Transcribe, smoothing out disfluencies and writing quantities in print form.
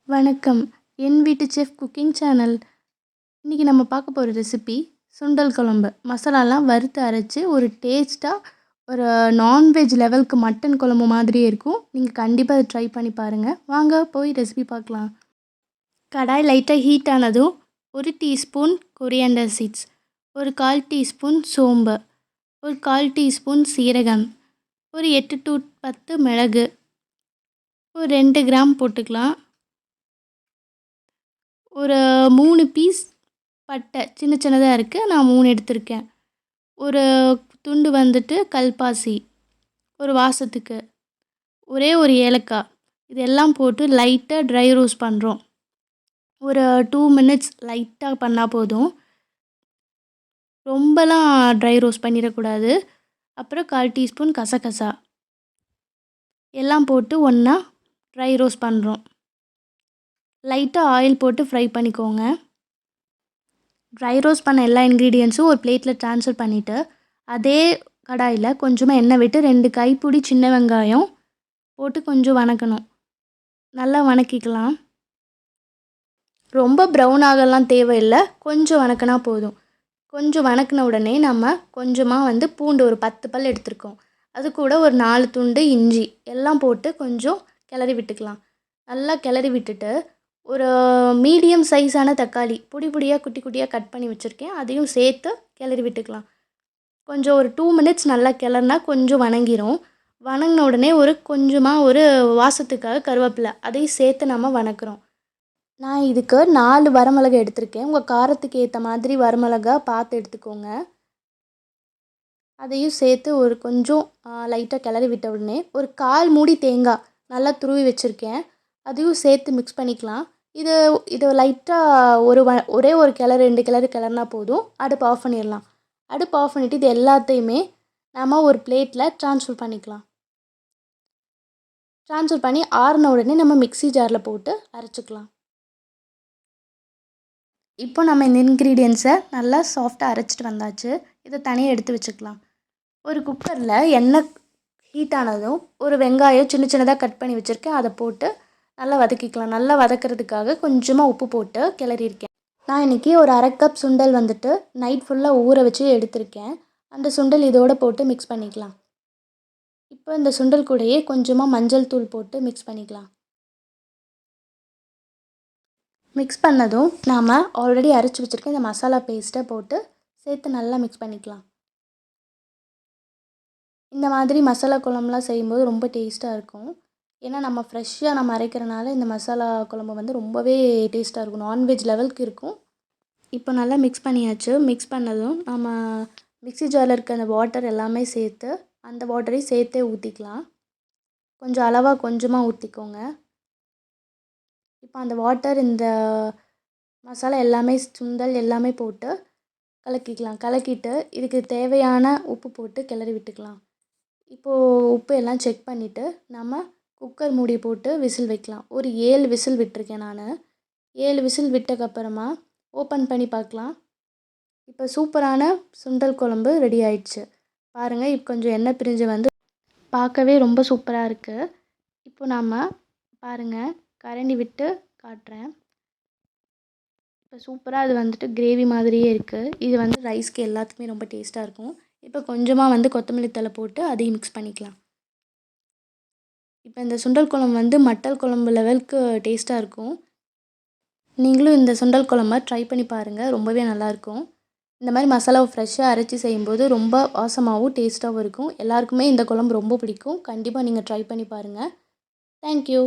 வணக்கம். என் வீட்டு chef cooking channel. இன்றைக்கி நம்ம பார்க்க போகிற ரெசிபி சுண்டல் குழம்பு. மசாலாலாம் வறுத்து அரைச்சி ஒரு டேஸ்ட்டாக ஒரு நான்வெஜ் லெவலுக்கு மட்டன் குழம்பு மாதிரியே இருக்கும். நீங்கள் கண்டிப்பாக அதை ட்ரை பண்ணி பாருங்கள். வாங்க போய் ரெசிபி பார்க்கலாம். கடாய் லைட்டாக ஹீட் ஆனதும் 1 டீஸ்பூன் கொரியாண்டர் சீட்ஸ், ஒரு 1/4 டீஸ்பூன் சோம்பு, ஒரு 1/4 டீஸ்பூன் சீரகம், ஒரு 8 to 10 மிளகு, ஒரு 2 கிராம் போட்டுக்கலாம். ஒரு 3 பீஸ் பட்டை சின்ன சின்னதாக இருக்குது, நான் 3 எடுத்திருக்கேன். ஒரு துண்டு வந்துட்டு கல்பாசி ஒரு வாசத்துக்கு, ஒரே ஒரு ஏலக்காய். இதெல்லாம் போட்டு லைட்டாக ட்ரை ரோஸ்ட் பண்ணுறோம். ஒரு 2 மினிட்ஸ் லைட்டாக பண்ணால் போதும், ரொம்பலாம் ட்ரை ரோஸ்ட் பண்ணிடக்கூடாது. அப்புறம் 1/4 டீஸ்பூன் கசகசா எல்லாம் போட்டு ஒன்றா ட்ரை ரோஸ்ட் பண்ணுறோம். லைட்டாக ஆயில் போட்டு ஃப்ரை பண்ணிக்கோங்க. ட்ரை ரோஸ்ட் பண்ண எல்லா இன்க்ரீடியன்ஸும் ஒரு பிளேட்டில் ட்ரான்ஸ்ஃபர் பண்ணிவிட்டு, அதே கடாயில் கொஞ்சமாக எண்ணெய் விட்டு 2 கைப்பிடி சின்ன வெங்காயம் போட்டு கொஞ்சம் வணக்கணும். நல்லா வணக்கிக்கலாம். ரொம்ப ப்ரௌன் ஆகலாம் தேவையில்லை, கொஞ்சம் வணக்கினா போதும். கொஞ்சம் வணக்கின உடனே நம்ம கொஞ்சமாக பூண்டு ஒரு 10 பல் எடுத்துருக்கோம், அது கூட ஒரு 4 துண்டு இஞ்சி எல்லாம் போட்டு கொஞ்சம் கிளறி விட்டுக்கலாம். நல்லா கிளறி விட்டுட்டு, ஒரு மீடியம் சைஸான தக்காளி பொடி பொடியாக குட்டி குட்டியாக கட் பண்ணி வச்சுருக்கேன், அதையும் சேர்த்து கிளறி விட்டுக்கலாம். கொஞ்சம் ஒரு 2 மினிட்ஸ் நல்லா கிளறினா கொஞ்சம் வணங்கிரும். வணங்கின உடனே கொஞ்சமாக ஒரு வாசத்துக்காக கருவேப்பிலை அதையும் சேர்த்து நம்ம வணக்குறோம். நான் இதுக்கு 4 வரமிளகா எடுத்திருக்கேன். உங்கள் காரத்துக்கு ஏற்ற மாதிரி வரமிளகா பார்த்து எடுத்துக்கோங்க. அதையும் சேர்த்து ஒரு கொஞ்சம் லைட்டாக கிளறி விட்ட உடனே ஒரு 1/4 மூடி தேங்காய் நல்லா துருவி வச்சுருக்கேன், அதையும் சேர்த்து மிக்ஸ் பண்ணிக்கலாம். இது லைட்டாக ஒரே ஒரு கிளறு 2 கிளறு கிளறினா போதும். அடுப்பு ஆஃப் பண்ணிடலாம். அடுப்பு ஆஃப் பண்ணிவிட்டு இது எல்லாத்தையுமே நம்ம ஒரு பிளேட்டில் ட்ரான்ஸ்ஃபர் பண்ணிக்கலாம். ட்ரான்ஸ்ஃபர் பண்ணி ஆறின உடனே நம்ம மிக்ஸி ஜாரில் போட்டு அரைச்சிக்கலாம். இப்போ நம்ம இந்த இன்க்ரீடியன்ஸை நல்லா சாஃப்டாக அரைச்சிட்டு வந்தாச்சு. இதை தனியாக எடுத்து வச்சுக்கலாம். ஒரு குக்கரில் எண்ணெய் ஹீட் ஆனதும் ஒரு வெங்காயம் சின்ன சின்னதாக கட் பண்ணி வச்சுருக்கேன், அதை போட்டு நல்லா வதக்கிக்கலாம். நல்லா வதக்கிறதுக்காக கொஞ்சமாக உப்பு போட்டு கிளறியிருக்கேன். நான் இன்றைக்கி ஒரு 1/2 கப் சுண்டல் நைட் ஃபுல்லாக ஊற வச்சு எடுத்திருக்கேன். அந்த சுண்டல் இதோடு போட்டு மிக்ஸ் பண்ணிக்கலாம். இப்போ இந்த சுண்டல் கூடயே கொஞ்சமாக மஞ்சள் தூள் போட்டு மிக்ஸ் பண்ணிக்கலாம். மிக்ஸ் பண்ணதும் நாம் ஆல்ரெடி அரைச்சி வச்சுருக்க இந்த மசாலா பேஸ்ட்டை போட்டு சேர்த்து நல்லா மிக்ஸ் பண்ணிக்கலாம். இந்த மாதிரி மசாலா குழம்புலாம் செய்யும்போது ரொம்ப டேஸ்ட்டாக இருக்கும். ஏன்னா நம்ம ஃப்ரெஷ்ஷாக அரைக்கிறனால இந்த மசாலா குழம்பு ரொம்பவே டேஸ்ட்டாக இருக்கும், நான்வெஜ் லெவலுக்கு இருக்கும். இப்போ நல்லா மிக்ஸ் பண்ணியாச்சு. மிக்ஸ் பண்ணதும் நம்ம மிக்ஸி ஜாரில் இருக்க அந்த வாட்டர் எல்லாமே சேர்த்து அந்த வாட்டரையும் சேர்த்தே ஊற்றிக்கலாம். கொஞ்சம் அளவாக கொஞ்சமாக ஊற்றிக்கோங்க. இப்போ அந்த வாட்டர் இந்த மசாலா எல்லாமே சுண்டல் எல்லாமே போட்டு கலக்கிக்கலாம். கலக்கிட்டு இதுக்கு தேவையான உப்பு போட்டு கிளறி விட்டுக்கலாம். இப்போது உப்பு எல்லாம் செக் பண்ணிவிட்டு நம்ம குக்கர் மூடி போட்டு விசில் வைக்கலாம். ஒரு 7 விசில் விட்டிருக்கேன் நான். 7 விசில் விட்டக்கப்புறமா ஓப்பன் பண்ணி பார்க்கலாம். இப்போ சூப்பரான சுண்டல் குழம்பு ரெடி ஆயிடுச்சு. பாருங்கள், இப்போ கொஞ்சம் எண்ணெய் பிரிஞ்சு பார்க்கவே ரொம்ப சூப்பராக இருக்குது. இப்போ நாம் பாருங்கள், கரண்டி விட்டு காட்டுறேன். இப்போ சூப்பராக அது கிரேவி மாதிரியே இருக்குது. இது ரைஸ்க்கு எல்லாத்துக்குமே ரொம்ப டேஸ்ட்டாக இருக்கும். இப்போ கொஞ்சமாக கொத்தமல்லி தழை போட்டு அதையும் மிக்ஸ் பண்ணிக்கலாம். இப்போ இந்த சுண்டல் குழம்பு மட்டன் குழம்பு லெவலுக்கு டேஸ்ட்டாக இருக்கும். நீங்களும் இந்த சுண்டல் குழம்ப ட்ரை பண்ணி பாருங்கள், ரொம்பவே நல்லாயிருக்கும். இந்த மாதிரி மசாலாவை ஃப்ரெஷ்ஷாக அரைச்சி செய்யும்போது ரொம்ப ஆசமாகவும் டேஸ்ட்டாகவும் இருக்கும். எல்லாருக்குமே இந்த குழம்பு ரொம்ப பிடிக்கும். கண்டிப்பாக நீங்கள் ட்ரை பண்ணி பாருங்கள். தேங்க்யூ.